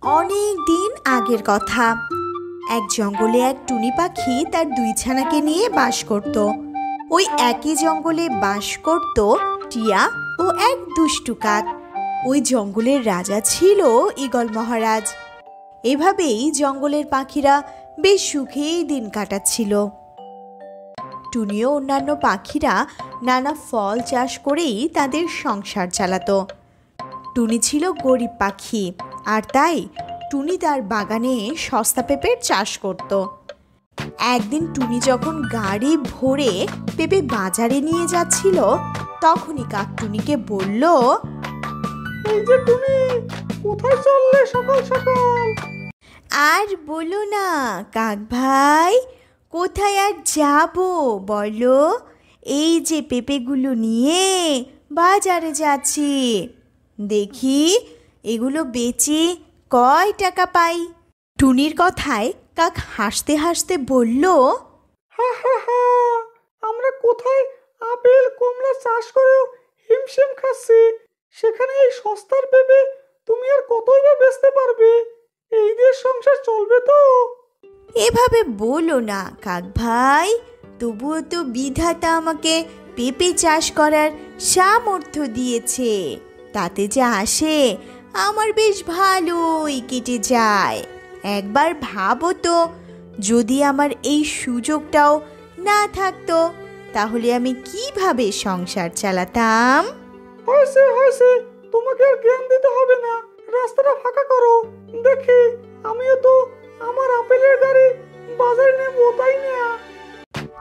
অনেক দিন আগের কথা। এক জঙ্গলে এক টুনি পাখি তার দুই ছানাকে নিয়ে বাস করত। ওই একই জঙ্গলে বাস করত টিয়া ও এক দুষ্টু কাক। ওই জঙ্গলের রাজা ছিল ঈগল মহারাজ। এভাবেই জঙ্গলের পাখিরা বেশ সুখেই দিন কাটাচ্ছিল। টুনি ও অন্যান্য পাখিরা নানা ফল চাষ করেই তাদের সংসার চালাতো। টুনি ছিল গরিব পাখি, আর তাই টুনি তার বাগানে সস্তা পেঁপের চাষ করত। একদিন টুনি যখন গাড়ি ভরে পেঁপে বাজারে নিয়ে যাচ্ছিল, তখনই কাক টুনিকে বলল, এই যে টুনি, কোথায় চললে সকাল সকাল? আর বলো না কাক ভাই, কোথায় আর যাব বলো, এই যে পেঁপেগুলো নিয়ে বাজারে যাচ্ছি। দেখি এগুলো বেচে কয় টাকা পাই। টুনির কথায় কাক হাসতে হাসতে বলল, হা হা হা, আমরা কোথায় আপেল কমলা চাষ করেও হিমশিম খাচ্ছি, সেখানে এই সস্তার পেঁপে তুমি আর কতই বা বেচতে পারবে? এই দিয়ে সংসার চলবে তো? এভাবে বলো না কাক ভাই, তবুও তো বিধাতা আমাকে পেঁপে চাষ করার সামর্থ্য দিয়েছে। তাতে যা আসে আমার বেশ ভালোই কেটে যায়। একবার ভাবো তো, যদি আমার এই সুযোগটাও না থাকতো, তাহলে আমি কিভাবে সংসার চালাতাম? হয়েছে হয়েছে, তোমাকে আর জ্ঞান দিতে হবে না, রাস্তাটা ফাঁকা করো। দেখি আমিও তো আমার আপেলের গাড়ি বাজারে নেবো, তাই না?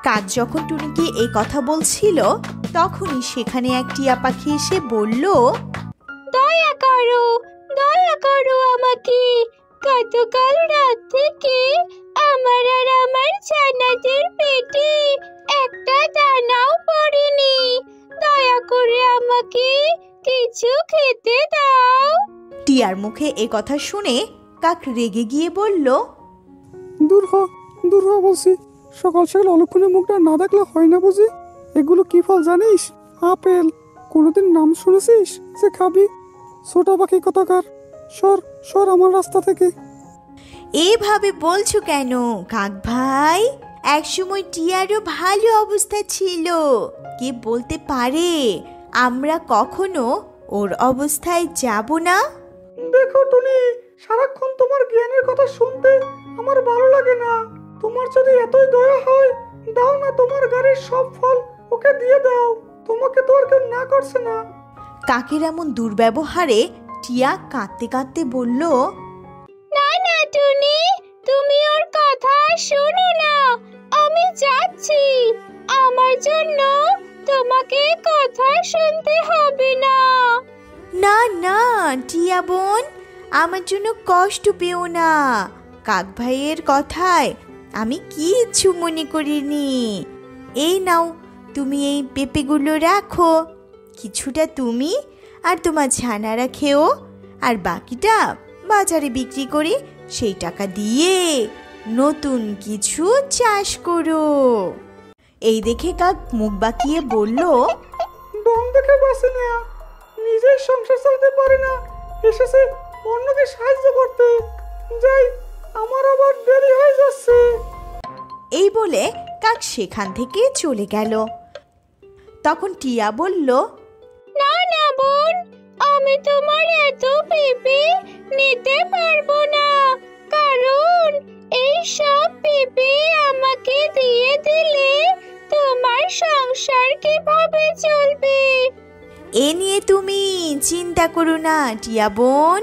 কাক যখন টুনিকে এই কথা বলছিল, তখনই সেখানে এক টিয়া পাখি এসে বলল, দয়া করো আমাকে। গতকাল রাত থেকে আমার আর আমার ছানাদের পেটে একটা দানাও পড়েনি। দয়া করে আমাকে কিছু খেতে দাও। টিয়ার মুখে এ কথা শুনে কাক রেগে গিয়ে বলল, দূর হ বলছি, সকাল সকাল অলক্ষণে মুখটা না দেখলে হয় না বুঝি? এগুলো কি ফল জানিস? আপেল। কোনোদিন নাম শুনেছিস যে খাবি? ছোট পাখি কথাকার, সর সর আমার রাস্তা থেকে। এভাবে বলছো কেন কাক ভাই? একসময় টিয়ারও ভালো অবস্থা ছিল, কে বলতে পারে আমরা কখনো ওর অবস্থায় যাব না? দেখো টুনি, সারাক্ষণ তোমার জ্ঞানের কথা শুনতে আমার ভালো লাগে না। তোমার যদি এতই দয়া হয়, দাও না তোমার গাড়ির সব ফল ওকে দিয়ে দাও। তোমাকে তো আর কেউ না করছে না। কাকের এমন দুর্ব্যবহারে টিয়া কাঁদতে কাঁদতে বলল, না না টুনি, তুমি ওর কথা শোনো না। আমি যাচ্ছি, আমার জন্য তোমাকে কথা শুনতে হবে না। না না টিয়া বোন, আমার জন্য কষ্ট পেও না। কাক ভাইয়ের কথায় আমি কিচ্ছু মনে করিনি। এই নাও, তুমি এই পেঁপেগুলো রাখো, কিছুটা তুমি আর তোমার ছানারা খেও, আর বাকিটা বাজারে বিক্রি করে সেই টাকা দিয়ে নতুন কিছু চাষ করো। এই দেখে কাক মুখ বাঁকিয়ে বলল, ডং দেখে বাসে না, নিজের সংসার চালাতে পারে না, এসেছে অন্যকে সাহায্য করতে। যাই, আমার আবার দেরি হয়ে যাচ্ছে। এই বলে কাক সেখান থেকে চলে গেল। তখন টিয়া বলল, না না বোন, আমি তোমার এত পেঁপে নিতে পারবো না, কারণ এই সব পেঁপে আমাকে দিয়ে দিলে তোমার সংসার কিভাবে চলবে? এ নিয়ে তুমি চিন্তা করো না টিয়া বোন,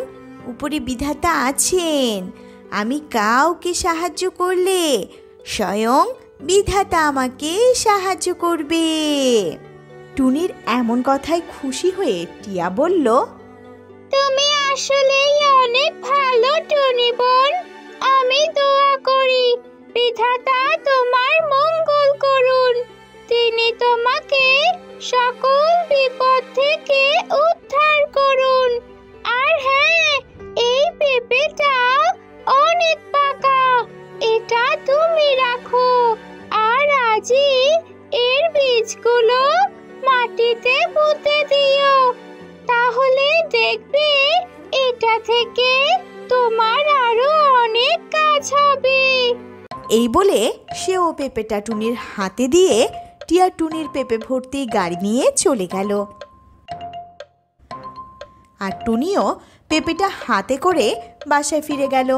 উপরে বিধাতা আছেন। আমি কাউকে সাহায্য করলে স্বয়ং বিধাতা আমাকে সাহায্য করবে। টুনির এমন কথায় খুশি হয়ে টিয়া বলল, তুমি আসলেই অনেক ভালো টুনি বোন। আমি দোয়া করি বিধাতা তোমার মঙ্গল করুন, তিনি তোমাকে সকল বিপদ থেকে উদ্ধার করুন। আর হ্যাঁ, এই পেঁপেটা অনেক পাকা, এটা তুমি রাখো, আর আজই এর বীজগুলো মাটিতে পুঁতে দিও, তাহলে দেখবে এটা থেকে তোমার আরো অনেক কাজ হবে। এই বলে সেও পেঁপেটা টুনির হাতে দিয়ে টিয়া টুনির পেঁপে ভর্তি গাড়ি নিয়ে চলে গেল। আর টুনিও পেঁপেটা হাতে করে বাসায় ফিরে গেল।